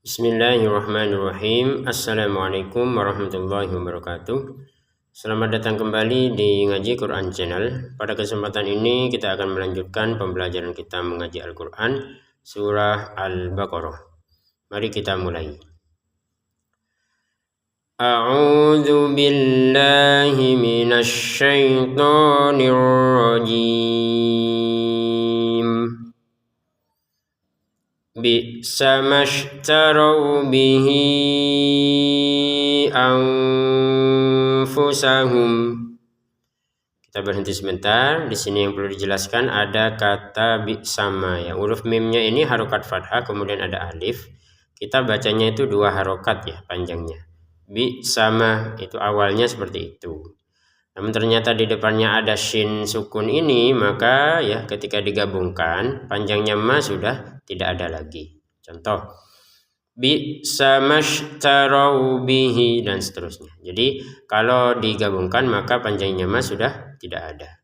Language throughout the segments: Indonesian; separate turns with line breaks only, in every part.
Bismillahirrahmanirrahim. Assalamualaikum warahmatullahi wabarakatuh. Selamat datang kembali di Ngaji Quran Channel. Pada kesempatan ini kita akan melanjutkan pembelajaran kita mengaji Al-Quran Surah Al-Baqarah. Mari kita mulai. A'udzu billahi minasy syaithanir rajim. Bi'sa mashtarau bihi anfusahum. Kita berhenti sebentar. Di sini yang perlu dijelaskan ada kata bi'sama ya. Huruf mimnya ini harokat fathah, kemudian ada alif. Kita bacanya itu dua harokat ya panjangnya. Bi'sama itu awalnya seperti itu. Namun ternyata di depannya ada shin sukun ini, maka ya ketika digabungkan panjangnya ma sudah tidak ada lagi. Contoh bi'sa mashtarau bihi dan seterusnya. Jadi kalau digabungkan maka panjangnya ma sudah tidak ada.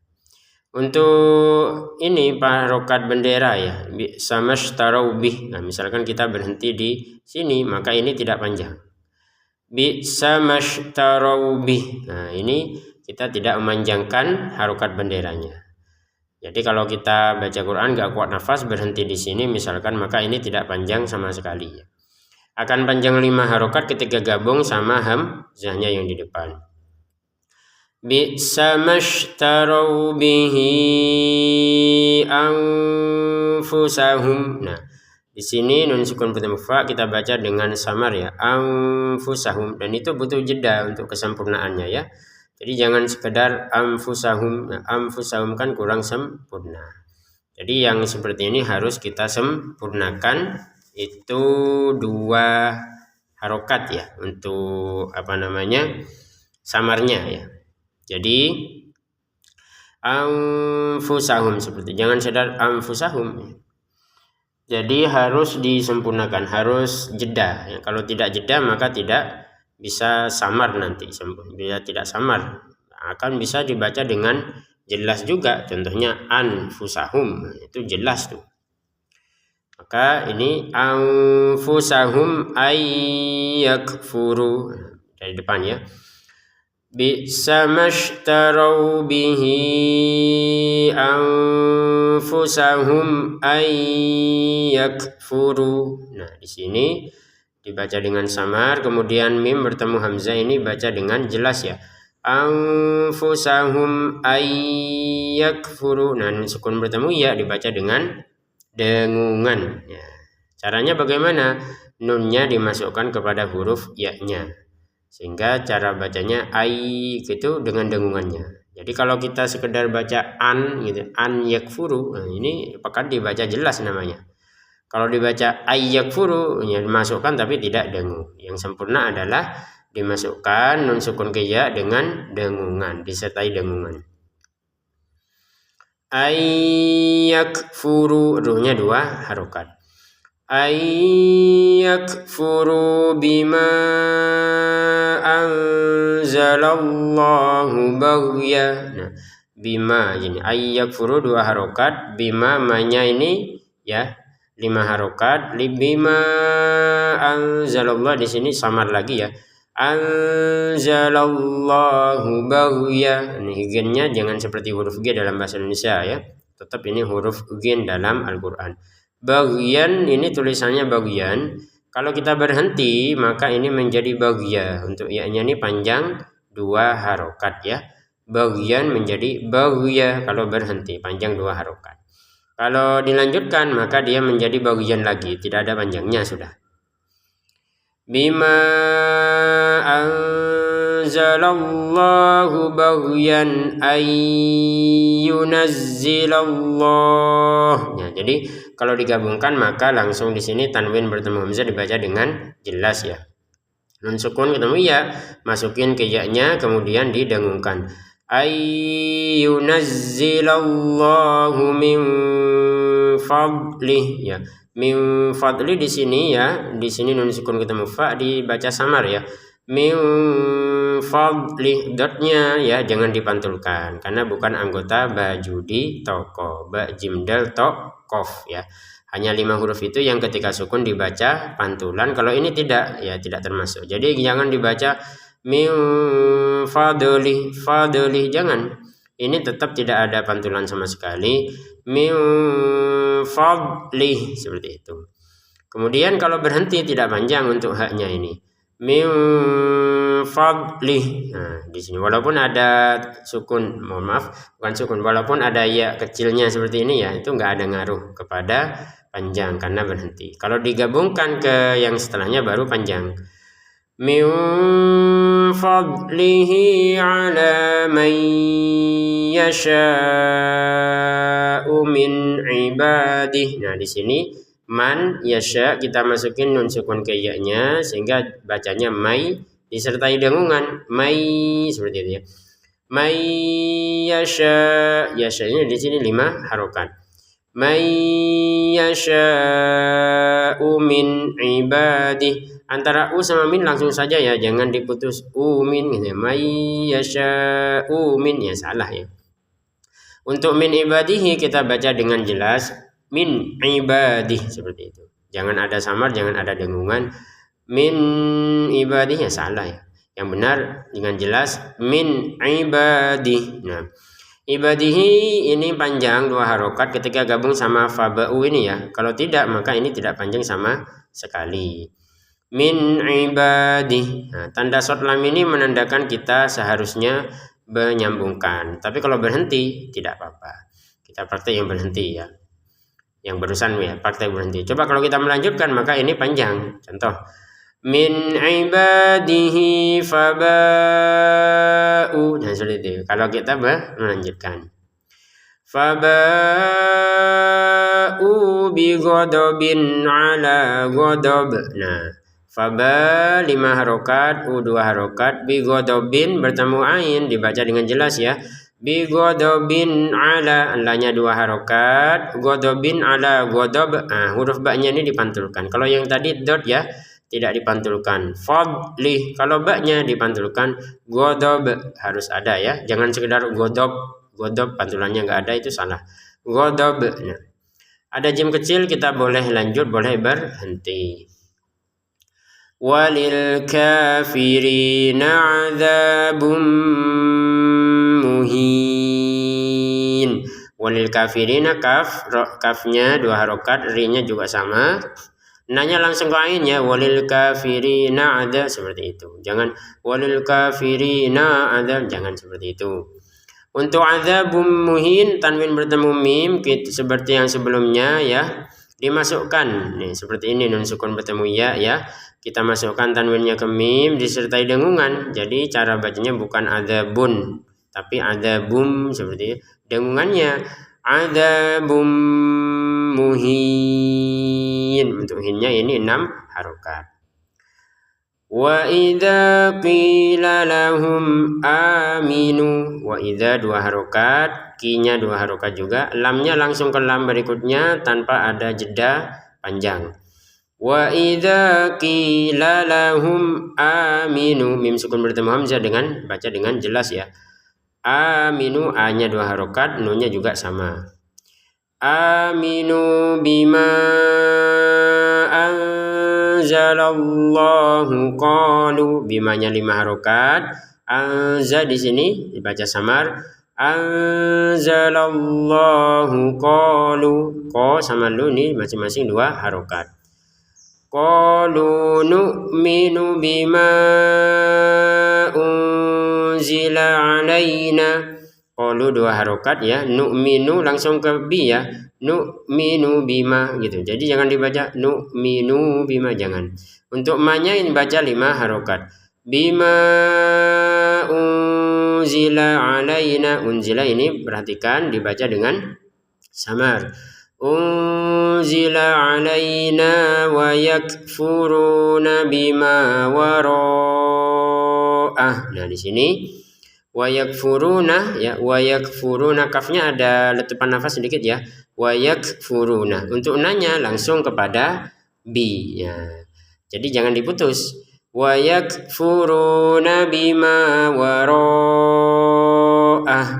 Untuk ini harokat bendera ya, bi'sa mashtarau bih. Nah, misalkan kita berhenti di sini maka ini tidak panjang. Bi'sa mashtarau bih. Nah, ini kita tidak memanjangkan harokat benderanya. Jadi kalau kita baca Quran gak kuat nafas berhenti di sini misalkan, maka ini tidak panjang sama sekali. Akan panjang 5 harokat ketika gabung sama hamzahnya yang di depan. Bi'sa mashtarau bihi anfusahum. Nah, di sini nun sukun bertemu fa kita baca dengan samar ya, anfusahum, dan itu butuh jeda untuk kesempurnaannya ya. Jadi jangan sekedar anfusahum. Nah, anfusahum kan kurang sempurna. Jadi yang seperti ini harus kita sempurnakan, itu 2 harokat ya untuk samarnya ya. Jadi anfusahum seperti, jangan sekedar anfusahum. Jadi harus disempurnakan, harus jeda ya. Kalau tidak jeda maka tidak bisa samar nanti. Bila tidak samar akan bisa dibaca dengan jelas juga. Contohnya anfusahum, itu jelas tuh. Maka ini anfusahum ayyakfuru dari depan ya. Bi'sa mashtarau bihi anfusahum ayyakfuru. Nah, di sini dibaca dengan samar, kemudian mim bertemu hamzah ini baca dengan jelas ya. Anfusahum ayyakfuru. Nah, sukun bertemu ya dibaca dengan dengungan ya. Caranya bagaimana? Nunnya dimasukkan kepada huruf ya-nya, sehingga cara bacanya ay gitu dengan dengungannya. Jadi kalau kita sekedar baca an gitu, an yakfuru, nah ini akan dibaca jelas namanya. Kalau dibaca ayyakfuru ya dimasukkan tapi tidak dengung. Yang sempurna adalah dimasukkan nun sukun ke ya dengan dengungan, disertai dengungan. Ayyakfuru, ruhnya 2 harokat. Ayyakfuru bima anzalallahu baghya. Nah, bima ini ayyakfuru 2 harokat, bima manya ini ya 5 harokat, bima anzalallah di sini samar lagi ya. Anzalallahu baghya. Ini gennya jangan seperti huruf G dalam bahasa Indonesia ya. Tetap ini huruf G dalam Al-Qur'an. Baghyan ini tulisannya baghyan. Kalau kita berhenti maka ini menjadi baghya. Untuk ya-nya ini panjang 2 harokat ya. Baghyan menjadi baghya kalau berhenti, panjang 2 harokat. Kalau dilanjutkan maka dia menjadi bagian lagi, tidak ada panjangnya sudah. Bima anzalallahu baghyan ayyunazzilallah. Ya, jadi kalau digabungkan maka langsung di sini tanwin bertemu hamzah dibaca dengan jelas ya. Nun sukun ketemu ya, masukin ke ya-nya kemudian didengungkan. Ayyunazzilallahu min fadlih ya. Min fadli di sini ya, di sini nun sukun ketemu fa dibaca samar ya. Min fadli, dotnya ya jangan dipantulkan karena bukan anggota baju di toko. Ba jim dal to kof ya. Hanya 5 huruf itu yang ketika sukun dibaca pantulan. Kalau ini tidak, ya tidak termasuk. Jadi jangan dibaca min fadli, fadli, jangan. Ini tetap tidak ada pantulan sama sekali. Min fadli, seperti itu. Kemudian kalau berhenti tidak panjang untuk haknya ini. Min fadli. Nah, di sini walaupun ada sukun, mohon maaf, bukan sukun, walaupun ada ya kecilnya seperti ini ya, itu nggak ada ngaruh kepada panjang karena berhenti. Kalau digabungkan ke yang setelahnya baru panjang. Min fadlihi ala man yasha'u min ibadih. Nah, di sini man yasha kita masukin nun sukun ke ya-nya sehingga bacanya mai disertai dengungan mai, seperti itu ya. Mai yasha, yasha-nya di sini 5 harokat. Mai yasha'u min ibadih. Antara u sama min langsung saja ya, jangan diputus min gitu ya. Mai yasha'u min, ya salah ya. Untuk min ibadihi kita baca dengan jelas min ibadih, seperti itu. Jangan ada samar, jangan ada dengungan. Min ibadih, ya salah ya. Yang benar dengan jelas min ibadih. Nah, ibadihi ini panjang 2 harokat ketika gabung sama faba'u ini ya. Kalau tidak maka ini tidak panjang sama sekali. Min ibadih. Nah, tanda short lam ini menandakan kita seharusnya menyambungkan. Tapi kalau berhenti tidak apa-apa. Kita praktek yang berhenti ya. Yang barusan ya, praktek berhenti. Coba kalau kita melanjutkan maka ini panjang. Contoh, min ibadihi faba'u. Nah, seperti itu. Kalau kita melanjutkan, faba'u bi ghadabin ala ghadab. Nah, faba 5 harokat, u 2 harokat, bi ghadabin bertemu ain dibaca dengan jelas ya. Bi ghadabin ala, alanya 2 harokat, ghadabin ala ghadab. Nah, huruf ba-nya ini dipantulkan. Kalau yang tadi dot ya tidak dipantulkan. Fadli, kalau ba-nya dipantulkan. Ghadab harus ada ya, jangan sekedar ghadab, ghadab pantulannya nggak ada, itu salah. Ghadab. Nah, ada jim kecil kita boleh lanjut, boleh berhenti. Walil kafirina adzabun muhin. Walil kafirina, kafnya 2 harokat, ri-nya juga sama. Nanya langsung ke ain ya, walil kafirina ada, seperti itu. Jangan walil kafirina ada, jangan seperti itu. Untuk adzabun muhin tanwin bertemu mim seperti yang sebelumnya ya, dimasukkan nih seperti ini, nun sukun bertemu ya. Kita masukkan tanwinnya ke mim disertai dengungan. Jadi cara bacanya bukan adzabun tapi adzabum, seperti itu. Dengungannya adzabum muhin. Untuk hinnya ini 6 harokat. Wa idza qila lahum aminu. Wa idza 2 harokat, ki-nya 2 harokat juga, lamnya langsung ke lam berikutnya tanpa ada jeda panjang. Wa idza qila lahum aminu, mim sukun bertemu hamzah dengan baca dengan jelas ya. Aminu, a-nya 2 harokat, nun-nya juga sama. Aminu bima anzalallahu qalu, bimanya 5 harokat, anza di sini dibaca samar. Anzalallahu qalu, ko sama lu nih masing-masing 2 harokat. Qalu nu'minu bima unzila alaina. Qalu 2 harokat ya, nu'minu langsung ke bi ya, nu'minu bima gitu. Jadi jangan dibaca nu'minu bima, jangan. Untuk ma-nya ini baca 5 harokat. Bima unzila alaina, unzila ini perhatikan dibaca dengan samar. Unzila alaina wa yakfuruna bima wara'ah. Nah, di sini wa yakfuruna ya, wa yakfuruna, kafnya ada letupan nafas sedikit ya. Wa yakfuruna. Untuk nanya langsung kepada bi ya. Jadi jangan diputus. Wa yakfuruna bima wara'ah.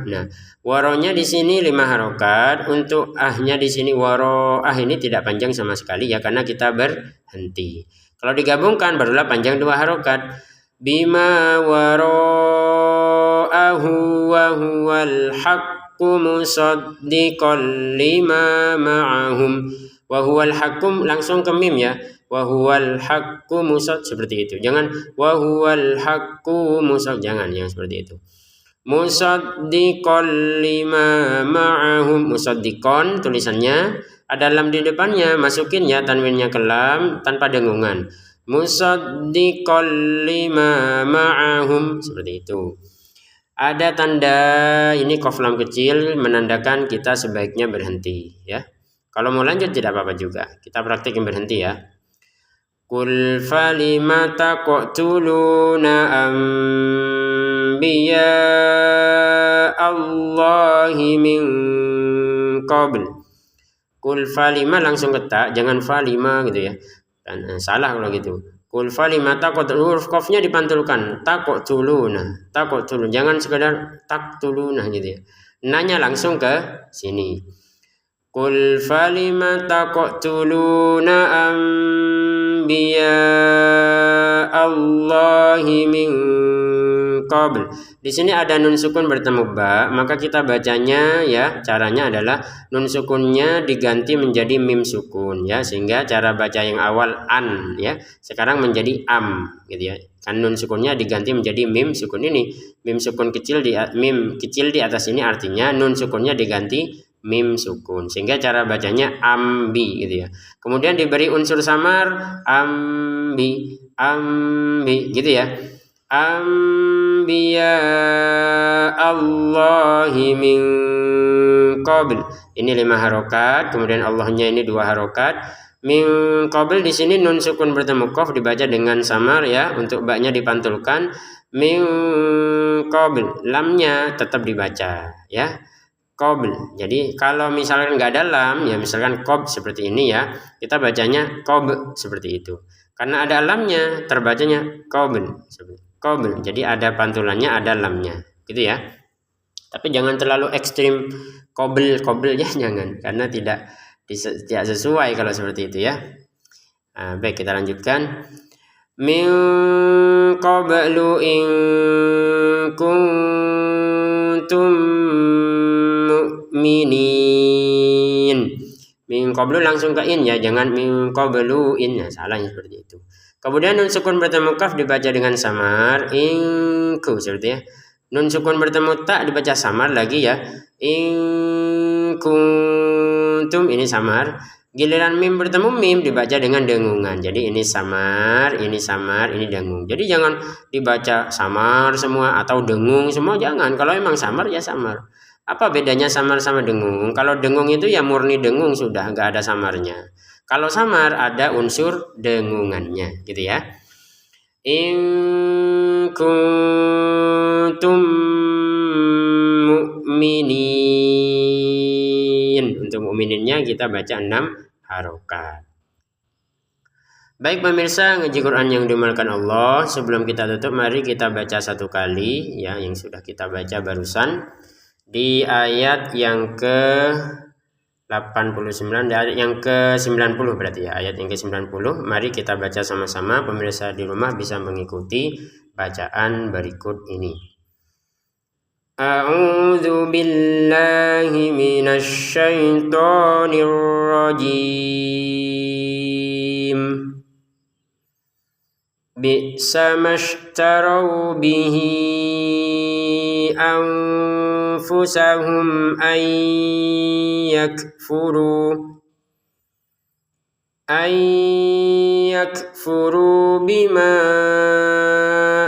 Nah, Waronya di sini 5 harokat. Untuk ahnya di sini waroah ini tidak panjang sama sekali ya, karena kita berhenti. Kalau digabungkan barulah panjang 2 harokat. Bima waro'ahu wa huwal haqqu musaddiqan lima ma'ahum. Wa huwal haqqu langsung ke mim ya. Wa huwal haqqu musad, seperti itu. Jangan wa huwal haqqu musad, jangan yang seperti itu. Musaddiqan lima ma'ahum. Musaddiqan tulisannya ada lam di depannya, masukin ya tanwinnya ke lam tanpa dengungan. Musaddiqan lima ma'ahum, seperti itu. Ada tanda ini qaf lam kecil menandakan kita sebaiknya berhenti ya. Kalau mau lanjut tidak apa-apa juga. Kita praktikin berhenti ya. Qul falima taqtuluna anbiya Allahi min qabl. Qul falima langsung ketak, jangan falima gitu ya. Dan salah kalau gitu. Qul falima taqtuluna, huruf qafnya dipantulkan. Taqtuluna, taqtulun, jangan sekedar taqtuluna gitu ya. Nanya langsung ke sini. Qul falima taqtuluna anbiya Allahi min qabl. Di sini ada nun sukun bertemu ba, maka kita bacanya ya, caranya adalah nun sukunnya diganti menjadi mim sukun ya, sehingga cara baca yang awal an ya, sekarang menjadi am gitu ya. Kan nun sukunnya diganti menjadi mim sukun ini. Mim sukun kecil di atas ini artinya nun sukunnya diganti mim sukun, sehingga cara bacanya ambi gitu ya. Kemudian diberi unsur samar ambi gitu ya. Anbiya Allahi min qabl. Ini 5 harokat, kemudian Allahnya ini 2 harokat. Min qabl di sini nun sukun bertemu qaf dibaca dengan samar ya, untuk baknya dipantulkan. Min qabl, lamnya tetap dibaca ya. Qabl. Jadi kalau misalkan nggak ada lam ya, misalkan qob seperti ini ya, kita bacanya qob seperti itu. Karena ada lamnya terbacanya qabl. Qabl. Jadi ada pantulannya, ada lamnya, gitu ya. Tapi jangan terlalu ekstrim qabl ya, jangan, karena tidak sesuai kalau seperti itu ya. Nah, baik, kita lanjutkan. Min qablu in kuntum mu'minin. Min qablu langsung ke in ya, jangan min qablu in ya, salahnya seperti itu. Kemudian nun sukun bertemu kaf dibaca dengan samar inku, seperti ya. Nun sukun bertemu ta dibaca samar lagi ya. In kuntum, ini samar. Giliran mim bertemu mim dibaca dengan dengungan. Jadi ini samar, ini dengung. Jadi jangan dibaca samar semua atau dengung semua, jangan. Kalau emang samar ya samar. Apa bedanya samar sama dengung? Kalau dengung itu ya murni dengung sudah, nggak ada samarnya. Kalau samar ada unsur dengungannya, gitu ya. In kuntum mu'minin. Untuk mu'mininnya kita baca 6 harokat. Baik pemirsa ngaji Quran yang dimuliakan Allah, sebelum kita tutup mari kita baca satu kali ya yang sudah kita baca barusan di ayat yang ke 89 dan ayat yang ke-90 berarti ya, ayat yang ke-90. Mari kita baca sama-sama, pemirsa di rumah bisa mengikuti bacaan berikut ini. A'udzu billahi minasy syaithanir rajim. Bi'sa mashtarau bihi anfusahum an yakfuru bima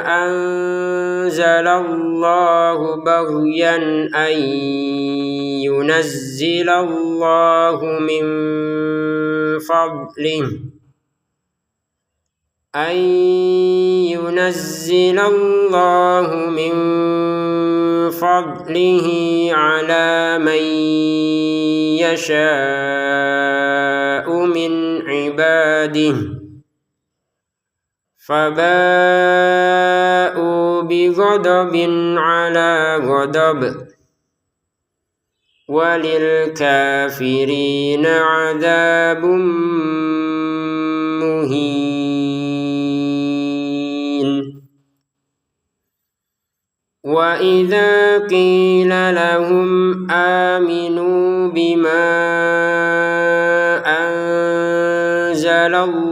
anzalallahu baghyan an yunazzilallahu min fadlihi أن ينزل الله من فضله على من يشاء من عباده فباءوا بغضب على غضب وَلِلْكَافِرِينَ عَذَابٌ مُهِينٌ وَإِذَا قِيلَ لَهُمْ آمِنُوا بِمَا أَنزَلَ اللَّهُ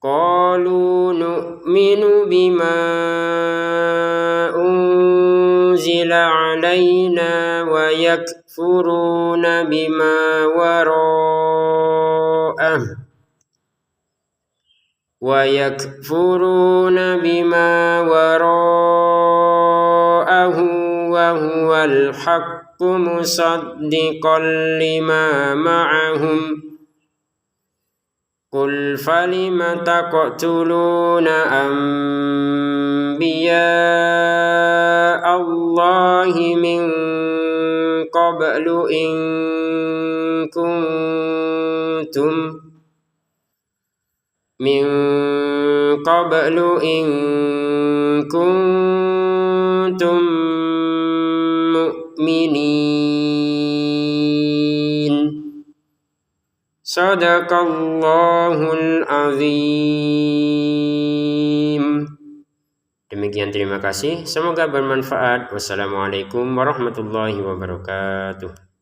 قالوا نؤمن بما أنزل علينا ويكفرون بما وراءه وهو الحق مصدقا لما معهم قل فلم تقتلون أنبياء الله من قبل إن كنتم مؤمنين. Sadaqallahul azim. Demikian, terima kasih. Semoga bermanfaat. Wassalamualaikum warahmatullahi wabarakatuh.